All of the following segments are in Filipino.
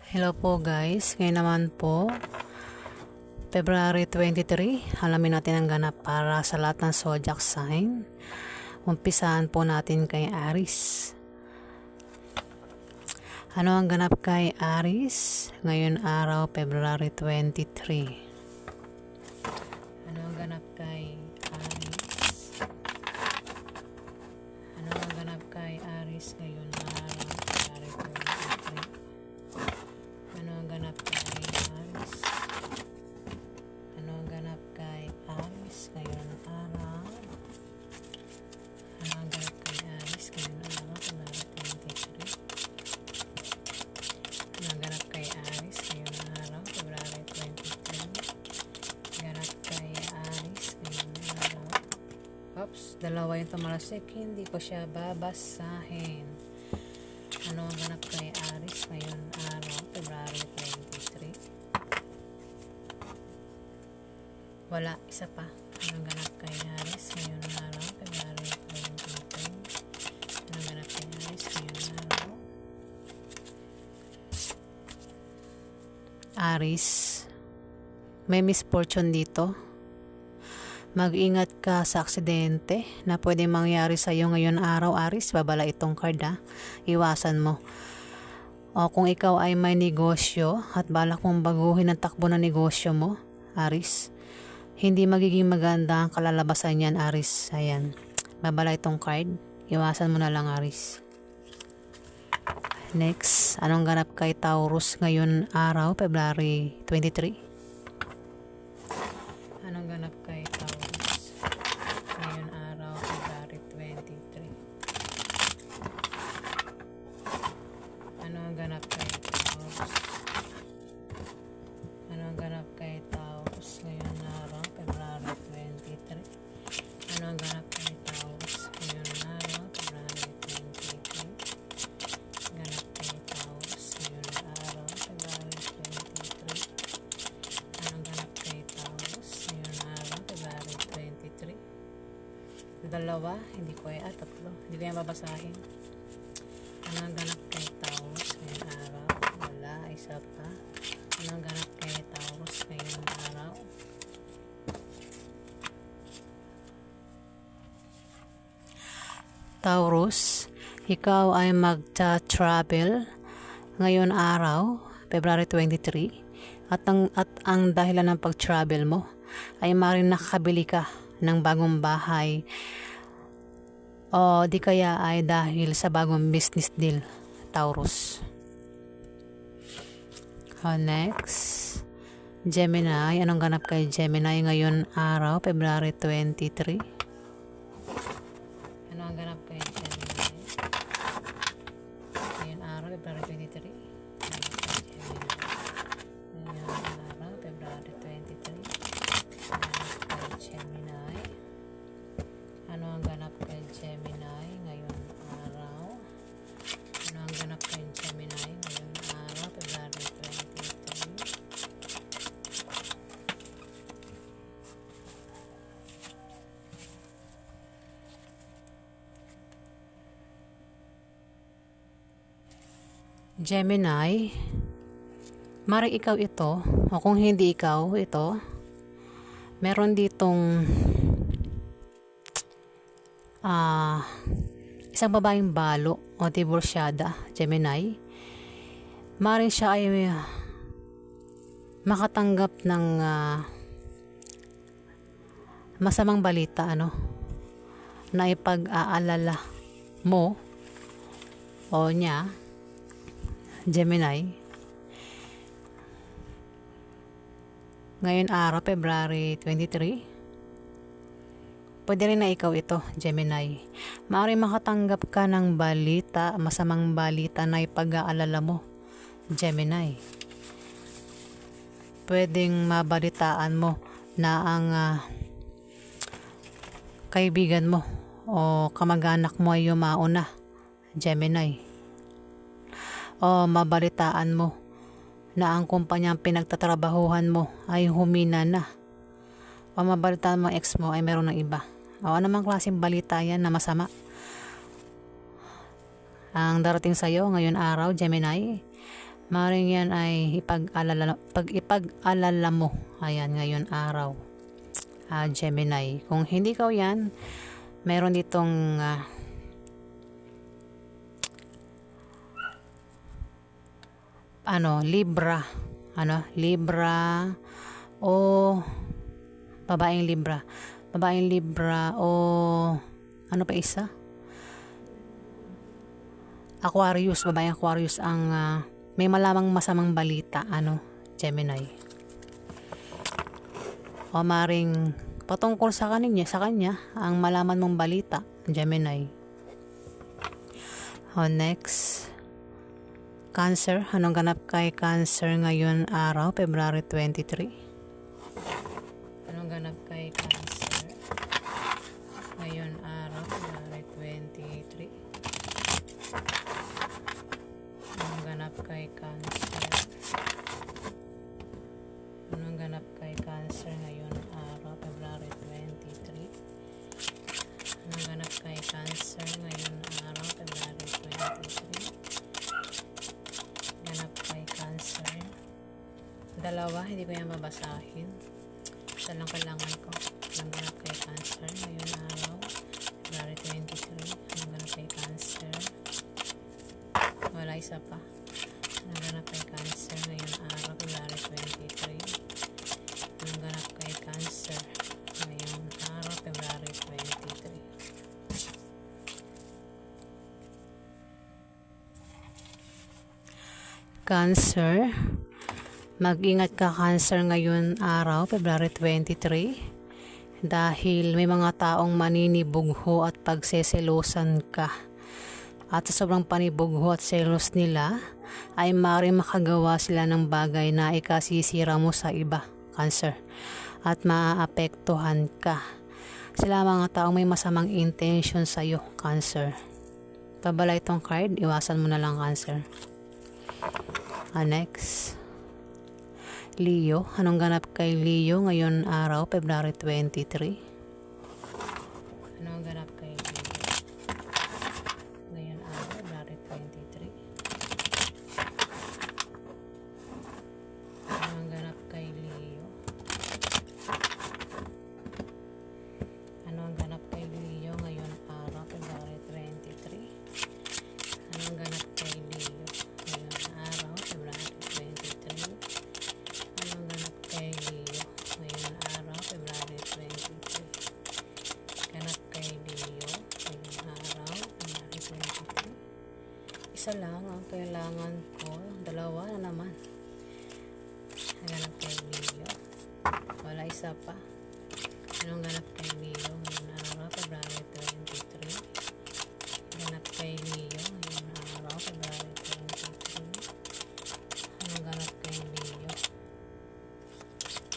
Hello po guys, ngayon naman po February 23, alamin natin ang ganap para sa lahat ng zodiac sign. Umpisahan po natin kay Aries. Ano ang ganap kay Aries ngayon araw February 23? Ano ang ganap kay Aries? Ano ang ganap kay Aries ngayon araw February 23? Ano ang ganap kay Aries? Ano ang ganap kay Aries ngayon araw? Ano ang ganap kay Aries ngayon araw February 23? Ano ang ganap kay Aries ngayon araw February 23? Ganap kay Aries ngayon araw. Oops, dalawa yung tumalasik, hindi ko siya babasahin. Ano ang ganap kay Aries ngayon araw February 23? Wala, isa pa. Ano ang ganap kay Aries ngayon araw February 23? Ano ang ganap kay Aries ngayon araw? Aries, may misfortune dito. Mag-ingat ka sa aksidente na pwede mangyari sa iyo ngayon araw, Aries. Babala itong card ha. Iwasan mo. O kung ikaw ay may negosyo at balak mong baguhin ang takbo ng negosyo mo, Aries, hindi magiging maganda ang kalalabasan niyan, Aries. Ayan. Babala itong card. Iwasan mo na lang, Aries. Next, anong ganap kay Taurus ngayon araw, February 23? Anong ganap kay Taurus ngayon araw, February 23? Ano ang ganap kay Taurus? Ano ang ganap kay Taurus ngayon araw, February 23? Ano ang ganap kay Taurus ngayon araw, February 23? Ganap kay Taurus ngayon araw, February 23? Anong ganap kay Taurus ngayon araw, February 23? Dalawa, hindi ko tatlo. Hindi ko yan babasahin. Anong ganap kay Taurus ngayon araw? Wala, isa pa. Anong ganap kay Taurus ngayon araw? Taurus, ikaw ay magta-travel ngayon araw, February 23, at ang dahilan ng pag-travel mo ay maaaring nakakabili ka ng bagong bahay o di kaya ay dahil sa bagong business deal, Taurus. Next, Gemini. Anong ganap kay Gemini ngayon araw, February 23? Ano ang ganap kay Gemini ngayon araw, February 23? Ngayon araw, February 23. Ganap kay Gemini. Ano ang ganap kay Gemini ngayon araw? Ano ang ganap kay Gemini ngayon araw, February 23? Gemini, maring ikaw ito, o kung hindi ikaw ito, meron ditong isang babaeng balo o divorsyada, Gemini. Maring siya ay makatanggap ng masamang balita na ipag-aalala mo o niya, Gemini. Ngayon araw, February 23. Pwede rin na ikaw ito, Gemini. Maaaring makatanggap ka ng balita, masamang balita na ipag-aalala mo, Gemini. Pwedeng mabalitaan mo na ang kaibigan mo o kamag-anak mo ay yumao na, Gemini. O mabalitaan mo na ang kumpanyang pinagtatrabahuhan mo ay humina na. O mabalitaan mo ex mo ay meron ng iba. O anumang klaseng balita yan na masama ang darating sa iyo ngayon araw, Gemini. Maring yan ay ipag-alala mo. Ayan, ngayon araw. Gemini. Kung hindi ka yan, meron ditong Libra. Libra o babaeng Libra. Babaeng Libra o ano pa isa? Aquarius, babaeng Aquarius ang may malamang masamang balita, Gemini. O maring patungkol sa kanya ang malaman mong balita, Gemini. O next, Cancer. Anong ganap kay Cancer ngayon araw, February 23? Anong ganap kay Cancer ngayon araw, February 23? Anong ganap kay Cancer? Anong ganap kay Cancer ngayon araw, February 23? Anong ganap kay Cancer ngayon araw, February 23? Ganap kay Cancer. Dalawa, hindi ko yan mabasahin. Isa lang kailangan ko. Anong ganap kay Cancer ngayon araw, February 23? Anong ganap kay Cancer? Wala, isa pa. Anong ganap kay Cancer ngayon araw, February 23? Anong ganap kay Cancer ngayon araw, February 23? Cancer. Mag-ingat ka, Cancer, ngayon araw, February 23, dahil may mga taong maninibugho at pagseselosan ka. At sa sobrang panibugho at selos nila, ay maaaring makagawa sila ng bagay na ikasisira mo sa iba, Cancer, at maaapektuhan ka. Sila mga taong may masamang intention sa iyo, Cancer. Pabala itong card, iwasan mo na lang, Cancer. Next, Leo. Anong ganap kay Leo ngayon araw, February 23? Anong ganap kay Leo ngayon araw, February 23? Anong ganap kay Leo? Anong ganap kay Leo ngayon araw, February 23? Anong ganap kay Leo ngayon araw, February 23? Anong ganap kay Leo ngayon araw, February 23? Ganap kay Leo ngayong araw, February 23? Isa lang ang kailangan ko. Dalawa na naman. Ganap kay Leo. Wala, isa pa. Anong ganap kay Leo ngayong araw, February 23? Ganap kay Leo ngayong araw, February 23? Anong ganap kay Leo?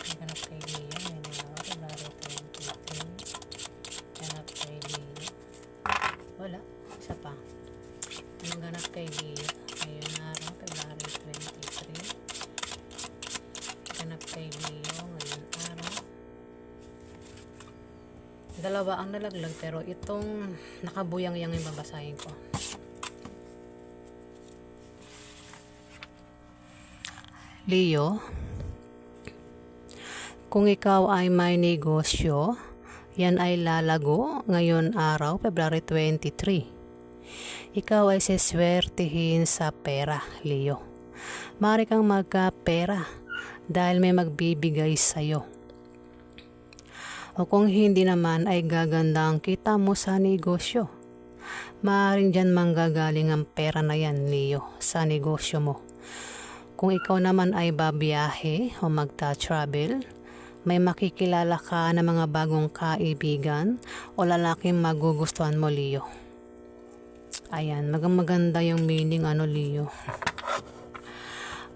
Anong ganap kay Leo ngayong araw, February 23? Ganap kay Leo. Wala, isa pa. Anong ganap kay Leo ngayong araw, February 23? Ganap kay Leo ngayong araw. Dalawa ang nalaglag, pero itong nakabuyang-yang yung babasahin ko. Leo, kung ikaw ay may negosyo, yan ay lalago ngayon araw, February 23. Ikaw ay siswertihin sa pera, Leo. Maaari kang magkapera dahil may magbibigay sa'yo. O kung hindi naman, ay gaganda ang kita mo sa negosyo. Maaaring dyan manggagaling ang pera na yan, Leo, sa negosyo mo. Kung ikaw naman ay babiyahe o magta-travel, may makikilala ka na mga bagong kaibigan o lalaking magugustuhan mo, Leo. Ayan, maganda yung meaning, Leo.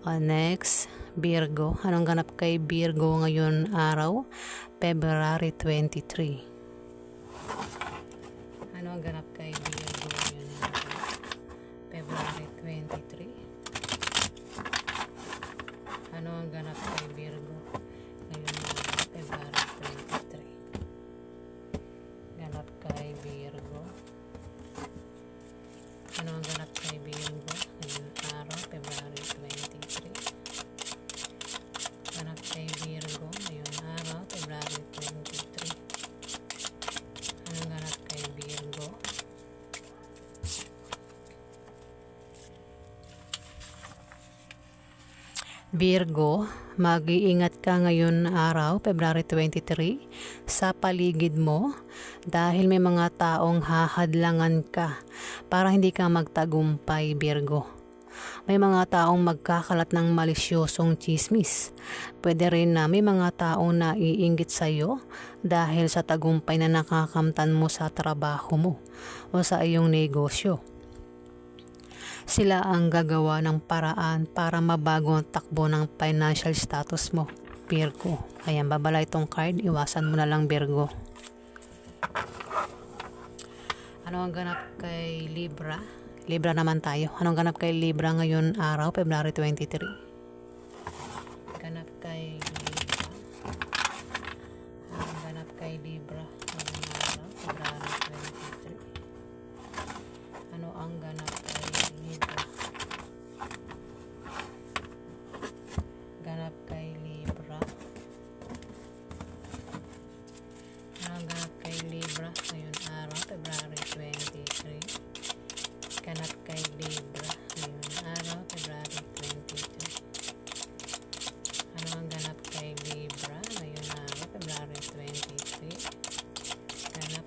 Next, Virgo. Anong ganap kay Virgo ngayon araw, February 23? Ano ang ganap kay Virgo ngayon araw, February 23? Ano ang ganap kay Virgo ngayon araw, February 23? Ganap kay Virgo. Ano ang ganap kay Virgo ngayon araw, February 23? Virgo, mag-iingat ka ngayon araw, February 23, sa paligid mo dahil may mga taong hahadlangan ka para hindi ka magtagumpay, Virgo. May mga taong magkakalat ng malisyosong chismis. Pwede rin na may mga taong naiinggit sa iyo dahil sa tagumpay na nakakamtan mo sa trabaho mo o sa iyong negosyo. Sila ang gagawa ng paraan para mabago ang takbo ng financial status mo, Virgo. Ayan, babala itong card. Iwasan mo na lang, Virgo. Ano ang ganap kay Libra? Libra naman tayo. Anong ganap kay Libra ngayon araw, February 23? Ganap kay Libra. Anong ganap kay Libra ngayon araw, February 23? Ano ang ganap kay Libra? Ganap kay Libra. Ano ang ganap kay Libra ngayon araw, February 23? Ganap kay Libra ngayon araw, February 23. Ano ang ganap kay Libra ngayon araw, February 23? Ganap.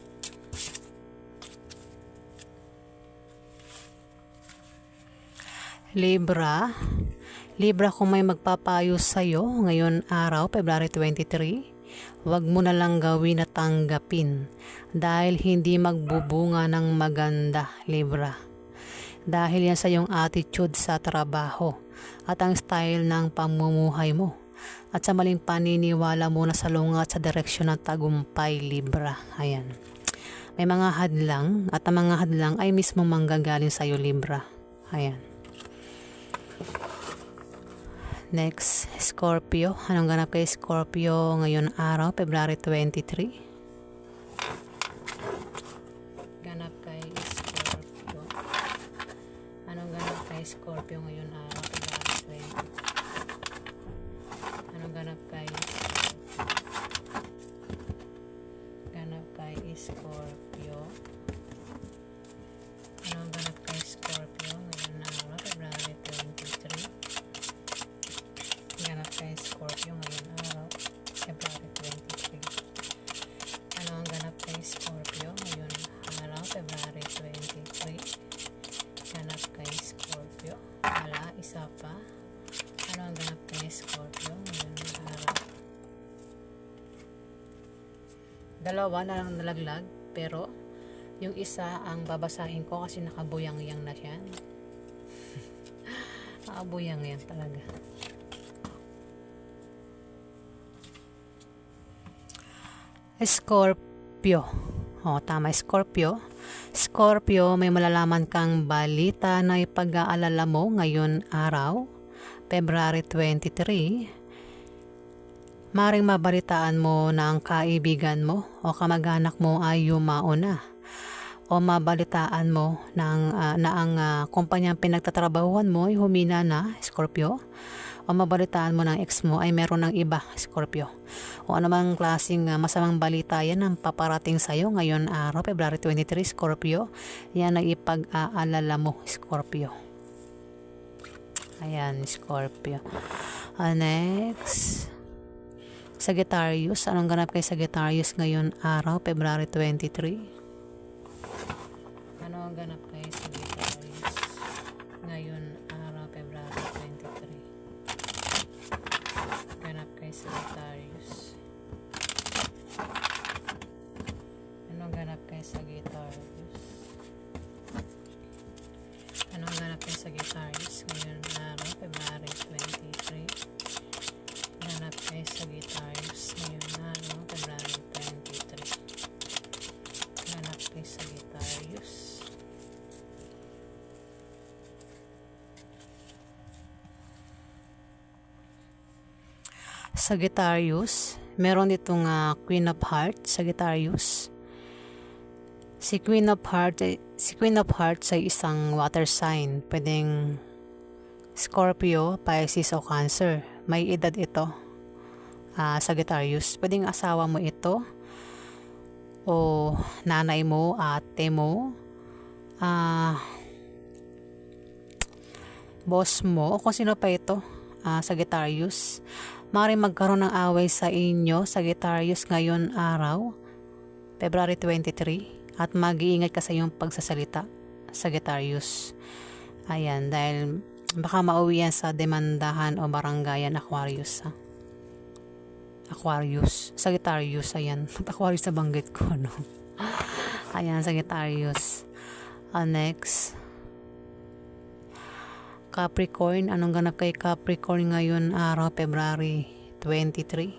Libra, kung may magpapayo sa'yo ngayon araw, February 23, huwag mo na lang gawin at tanggapin dahil hindi magbubunga ng maganda, Libra. Dahil yan sa iyong attitude sa trabaho at ang style ng pamumuhay mo at sa maling paniniwala mo na salungat sa direksyon ng tagumpay, Libra. Ayan. May mga hadlang at ang mga hadlang ay mismo manggagaling sa iyo, Libra. Ayan. Next, Scorpio. Anong ganap kay Scorpio ngayon araw, February 23? Ganap kay Scorpio. Anong ganap kay Scorpio ngayon araw, February 20? Anong ganap kay Scorpio? Anong ganap kay Scorpio ngayon araw, February 23? Ganap kay Scorpio ngayon araw, February 23. Ano ang ganap kay Scorpio ngayon araw, February 23? Ganap kay Scorpio. Wala, isa pa. Ano ang ganap kay Scorpio ngayon araw? Dalawa na lang nalaglag, pero yung isa ang babasahin ko kasi nakabuyang-yang na siya. Nakabuyang-yang talaga. Scorpio. Tama, Scorpio. Scorpio, may malalaman kang balita na ipag-aalala mo ngayon araw, February 23. Maring mabalitaan mo na ang kaibigan mo o kamag-anak mo ay yumao na. O mabalitaan mo na ang kumpanyang pinagtatrabahuan mo ay humina na, Scorpio. O mabalitaan mo ng ex mo ay meron ng iba, Scorpio. O anumang klaseng masamang balita yan ang paparating sa'yo ngayon araw, February 23, Scorpio. Yan ay ipag-aalala mo, Scorpio. Ayan, Scorpio. Next, Sagittarius. Anong ganap kay Sagittarius ngayon araw, February 23? Ano ang ganap kay Sagittarius ngayon araw, February 23? Ganap kay Sagittarius. Anong ganap kay Sagittarius? Anong ganap kay Sagittarius ngayon araw, February 23? Ganap kay Sagittarius ngayon araw, February 23. Ganap kay Sagittarius. Sagittarius, meron itong Queen of Hearts, Sagittarius. Si Queen of Hearts ay isang water sign. Pwedeng Scorpio, Pisces o Cancer. May edad ito, Sagittarius. Pwedeng asawa mo ito o nanay mo, ate mo, boss mo, o kung sino pa ito. Sagittarius. Maaaring magkaroon ng away sa inyo, Sagittarius, ngayon araw, February 23. At mag-iingat ka sa iyong pagsasalita, Sagittarius. Ayan, dahil baka mauwi yan sa demandahan o barangayan, Aquarius. Aquarius, Sagittarius, ayan. Aquarius na banggit ko, no? Ayan, Sagittarius. Next, Capricorn. Anong ganap kay Capricorn ngayon araw, February 23?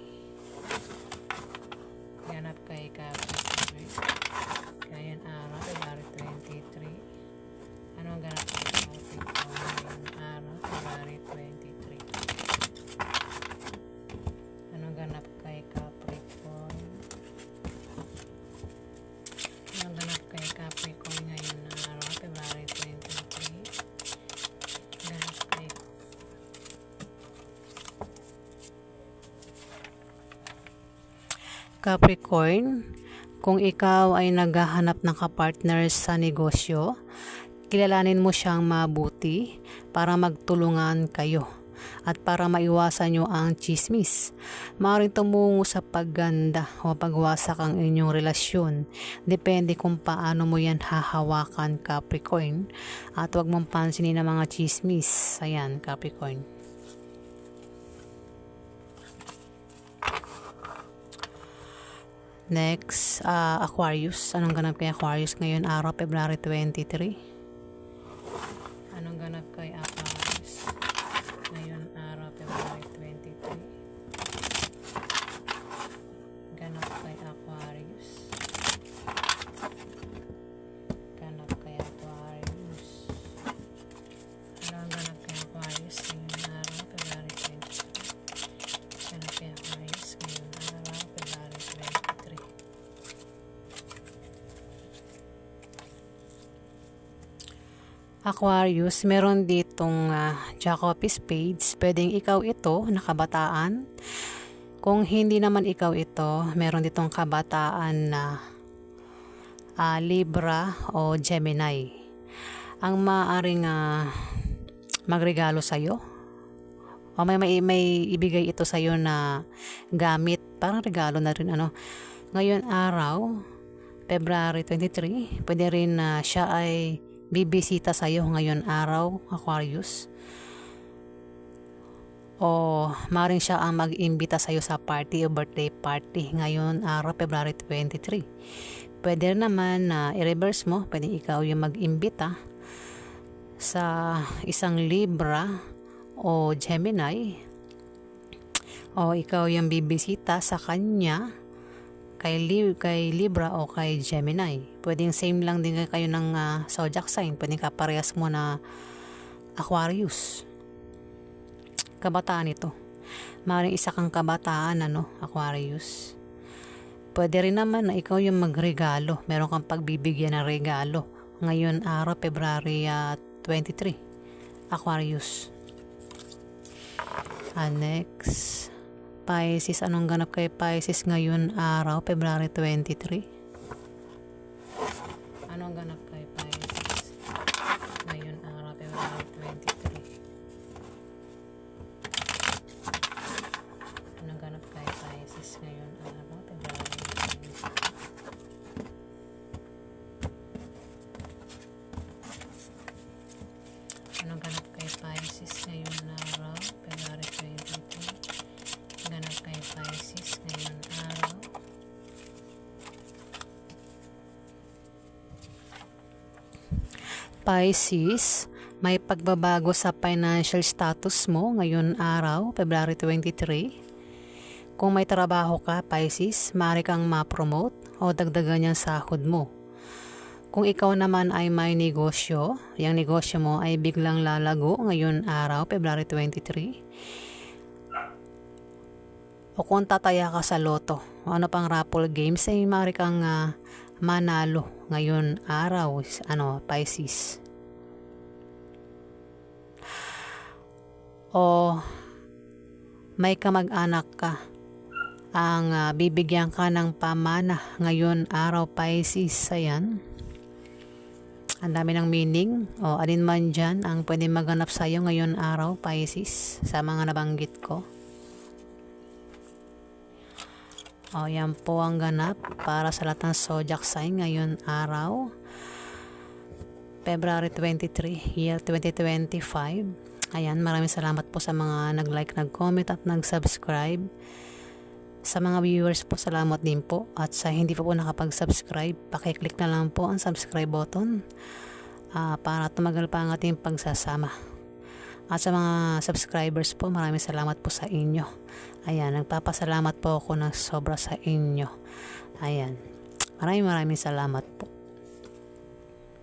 Ganap kay Capricorn ngayon araw, February 23. Anong ganap kay Capricorn ngayon araw, February 23? Anong ganap kay Capricorn? Anong ganap kay Capricorn ngayon araw, February 23? Ganap kay Capricorn, kung ikaw ay naghahanap ng kapartner sa negosyo, kilalanin mo siyang mabuti para magtulungan kayo at para maiwasan nyo ang chismis. Maaaring tumungo sa pagganda o pagwasak ang inyong relasyon. Depende kung paano mo yan hahawakan, Capricorn. At huwag mong pansinin ang mga chismis. Ayan, Capricorn. Next, Aquarius. Anong ganap kay Aquarius ngayon araw, February 23? Anong ganap kay Aquarius ngayon araw, February 23? Ganap kay Aquarius. Ganap kay Aquarius. Anong ganap kay Aquarius ngayon araw, February 23? Ganap kay Aquarius ngayon araw, February 23. Aquarius, meron ditong Jack of Spades. Pwedeng ikaw ito, nakabataan. Kung hindi naman ikaw ito, meron ditong kabataan na Libra o Gemini. Ang maaaring magregalo sa'yo o may ibigay ito sa'yo na gamit, parang regalo na rin ngayon araw, February 23. Pwede rin na siya ay bibisita sa'yo ngayon araw, Aquarius. O maaaring siya ang mag-imbita sa'yo sa party o birthday party ngayon araw, February 23. Pwede naman na i-reverse mo. Pwede ikaw yung mag-imbita sa isang Libra o Gemini. O ikaw yung bibisita sa kanya kay Libra o kay Gemini. Pwedeng same lang din kayo ng zodiac sign. Pwedeng kaparehas mo na Aquarius. Kabataan ito. Maaaring isa kang kabataan, Aquarius. Pwede rin naman na ikaw yung magregalo. Meron kang pagbibigyan ng regalo. Ngayon araw, February 23. Aquarius. Next, Pisces. Anong ganap kay Pisces ngayon araw, February 23? Anong ganap kay Pisces ngayon araw, February 23? Anong ganap kay Pisces ngayon araw, February 23? Anong ganap kay Pisces ngayon araw, February 23? Ganap kay Pisces ngayon araw. Pisces, may pagbabago sa financial status mo ngayon araw, February 23. Kung may trabaho ka, Pisces, maaari kang ma-promote o dagdagan yung sahod mo. Kung ikaw naman ay may negosyo, yung negosyo mo ay biglang lalago ngayon araw, February 23. O kung tataya ka sa loto, o ano pang raffle games, ay maaari kang manalo ngayon araw, Pisces. O may kamag-anak ka ang bibigyan ka ng pamana ngayon araw, Pisces. Ayan. Ang dami ng meaning. O, alin man dyan ang pwede maganap sa'yo ngayon araw, Pisces, sa mga nabanggit ko. O, yan po ang ganap para sa lahat ng zodiac sign ngayon araw, February 23, year 2025. Ayan, maraming salamat po sa mga nag-like, nag-comment at nag-subscribe. Sa mga viewers po, salamat din po. At sa hindi pa po nakapag-subscribe, pakiclick na lang po ang subscribe button para tumagal pa ang ating pagsasama. At sa mga subscribers po, maraming salamat po sa inyo. Ayan, nagpapasalamat po ako ng sobra sa inyo. Ayan, maraming salamat po.